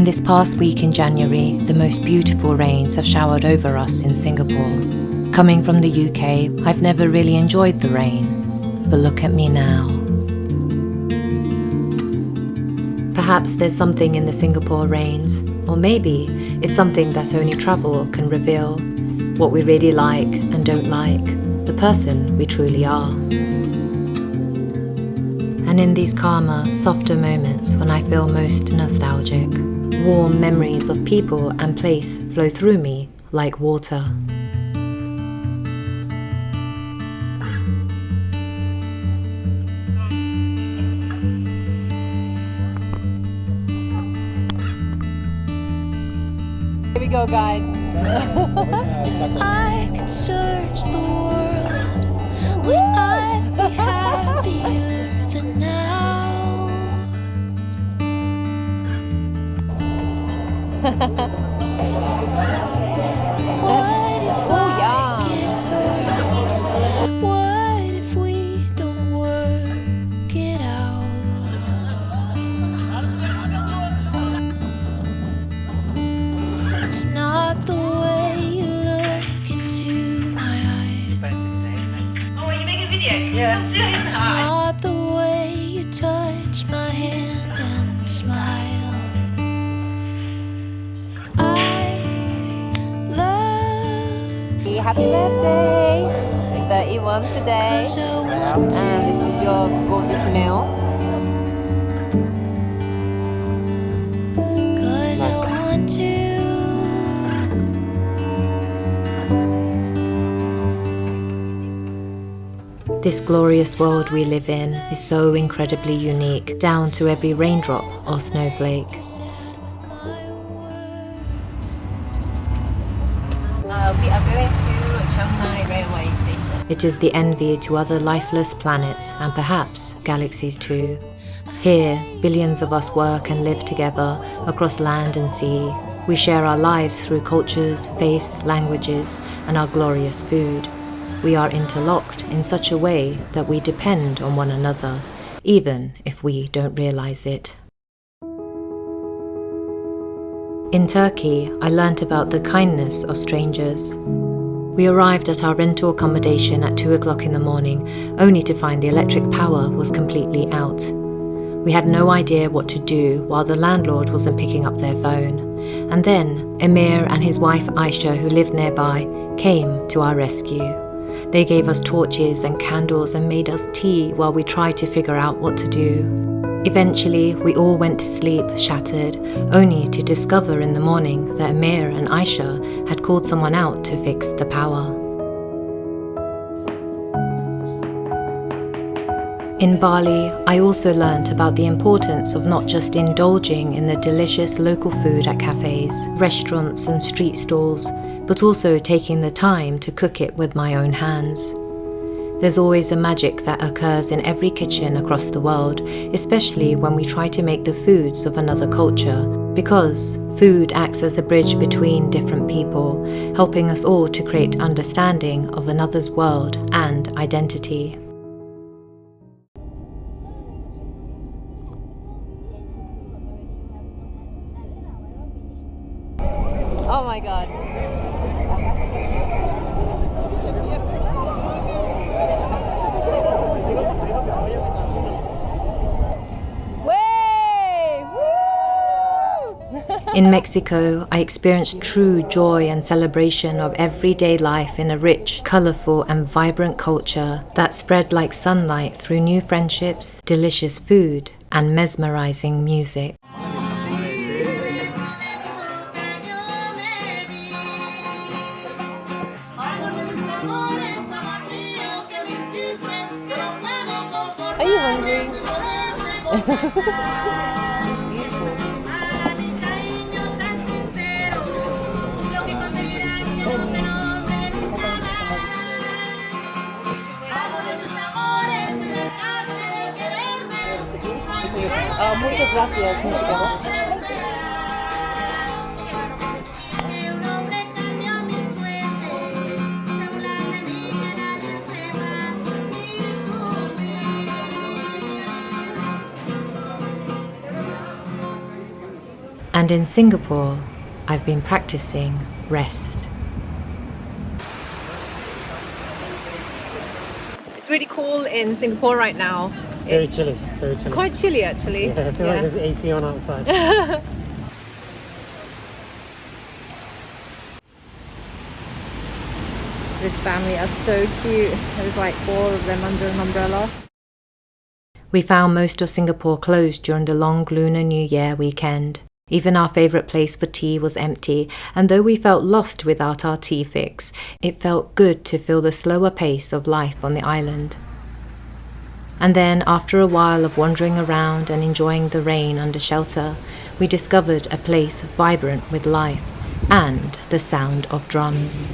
In this past week in January, the most beautiful rains have showered over us in Singapore. Coming from the UK, I've never really enjoyed the rain, but look at me now. Perhaps there's something in the Singapore rains, or maybe it's something that only travel can reveal, what we really like and don't like, the person we truly are. And in these calmer, softer moments when I feel most nostalgic, warm memories of people and place flow through me like water. Here we go, guys. I could search the world, would I be happier than now? What if I get hurt? What if we don't work it out? It's not the way you look into my eyes. Oh, are you making a video? Yeah. It's not the way you touch my hand and smile. I love Happy birthday! 31 today. cause I want And this is your gorgeous meal. Cause I want to. This glorious world we live in is so incredibly unique, down to every raindrop or snowflake. We are going to Chiang Mai railway station. It is the envy to other lifeless planets and perhaps galaxies too. Here, billions of us work and live together across land and sea. We share our lives through cultures, faiths, languages, and our glorious food. We are interlocked in such a way that we depend on one another, even if we don't realize it. In Turkey, I learnt about the kindness of strangers. We arrived at our rental accommodation at 2 o'clock in the morning, only to find the electric power was completely out. We had no idea what to do while the landlord wasn't picking up their phone. And then Emir and his wife Aisha, who lived nearby, came to our rescue. They gave us torches and candles and made us tea while we tried to figure out what to do. Eventually, we all went to sleep, shattered, only to discover in the morning that Emir and Aisha had called someone out to fix the power. In Bali, I also learnt about the importance of not just indulging in the delicious local food at cafes, restaurants and street stalls, but also taking the time to cook it with my own hands. There's always a magic that occurs in every kitchen across the world, especially when we try to make the foods of another culture, because food acts as a bridge between different people, helping us all to create understanding of another's world and identity. Oh my god. Way! Woo! In Mexico, I experienced true joy and celebration of everyday life in a rich, colorful and vibrant culture that spread like sunlight through new friendships, delicious food and mesmerizing music. Are you hungry? Muchas gracias, Michelle. And in Singapore, I've been practicing rest. It's really cool in Singapore right now. Very It's chilly, very chilly. quite chilly actually. Yeah, I feel like there's AC on outside. This family are so cute. There's like 4 of them under an umbrella. We found most of Singapore closed during the long Lunar New Year weekend. Even our favourite place for tea was empty, and though we felt lost without our tea fix, it felt good to feel the slower pace of life on the island. And then, after a while of wandering around and enjoying the rain under shelter, we discovered a place vibrant with life and the sound of drums.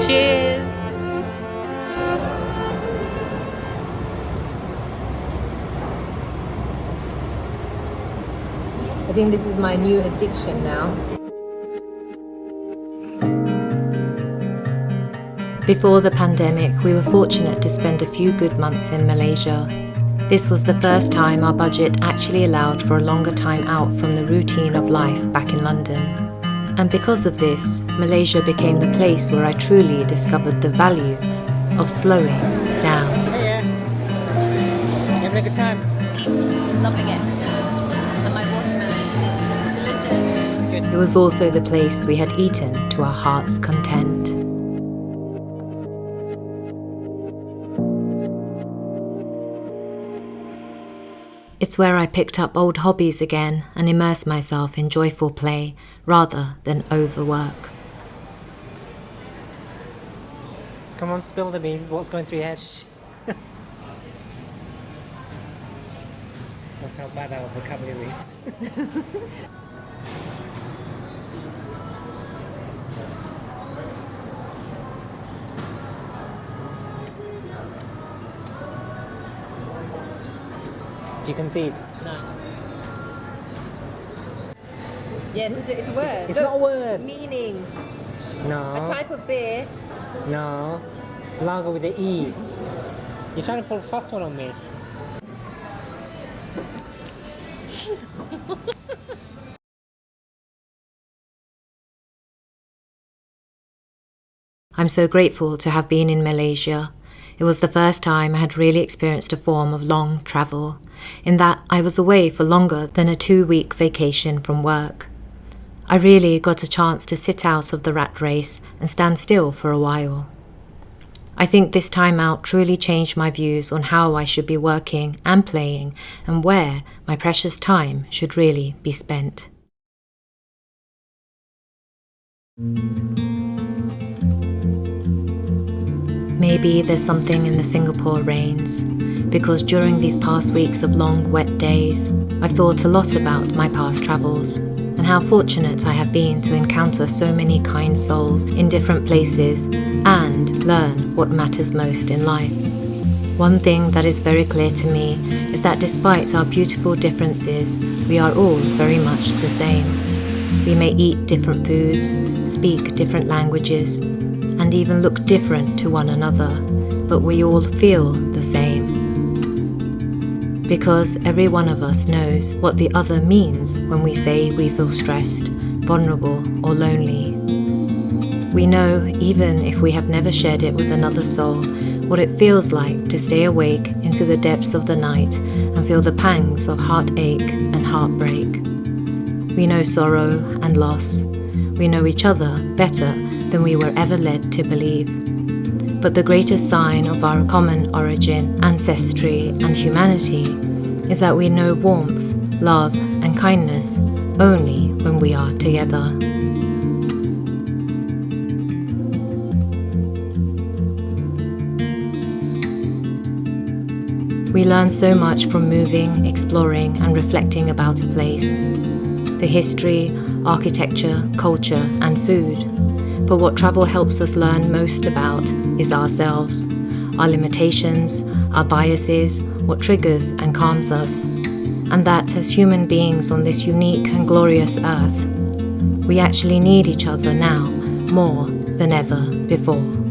Cheers! I think this is my new addiction now. Before the pandemic, we were fortunate to spend a few good months in Malaysia. This was the first time our budget actually allowed for a longer time out from the routine of life back in London. And because of this, Malaysia became the place where I truly discovered the value of slowing down. Hey, you having a good time? Loving it. And my watermelon is delicious. Good. It was also the place we had eaten to our heart's content. It's where I picked up old hobbies again and immersed myself in joyful play rather than overwork. Come on, spill the beans. What's going through your head? That's how bad our vocabulary is. Do you concede? No. Yes, it's a word. It's not a word. Meaning. A No. type of beer. No. Lager with the E. You're trying to pull a fast one on me. I'm so grateful to have been in Malaysia. It was the first time I had really experienced a form of long travel, in that I was away for longer than a 2-week vacation from work. I really got a chance to sit out of the rat race and stand still for a while. I think this time out truly changed my views on how I should be working and playing and where my precious time should really be spent. Maybe there's something in the Singapore rains, because during these past weeks of long, wet days, I've thought a lot about my past travels and how fortunate I have been to encounter so many kind souls in different places and learn what matters most in life. One thing that is very clear to me is that despite our beautiful differences, we are all very much the same. We may eat different foods, speak different languages, and even look different to one another, but we all feel the same. Because every one of us knows what the other means when we say we feel stressed, vulnerable, or lonely. We know, even if we have never shared it with another soul, what it feels like to stay awake into the depths of the night and feel the pangs of heartache and heartbreak. We know sorrow and loss. We know each other better than we were ever led to believe. But the greatest sign of our common origin, ancestry, and humanity is that we know warmth, love, and kindness only when we are together. We learn so much from moving, exploring, and reflecting about a place. The history, architecture, culture, and food. But what travel helps us learn most about is ourselves, our limitations, our biases, what triggers and calms us. And that as human beings on this unique and glorious earth, we actually need each other now more than ever before.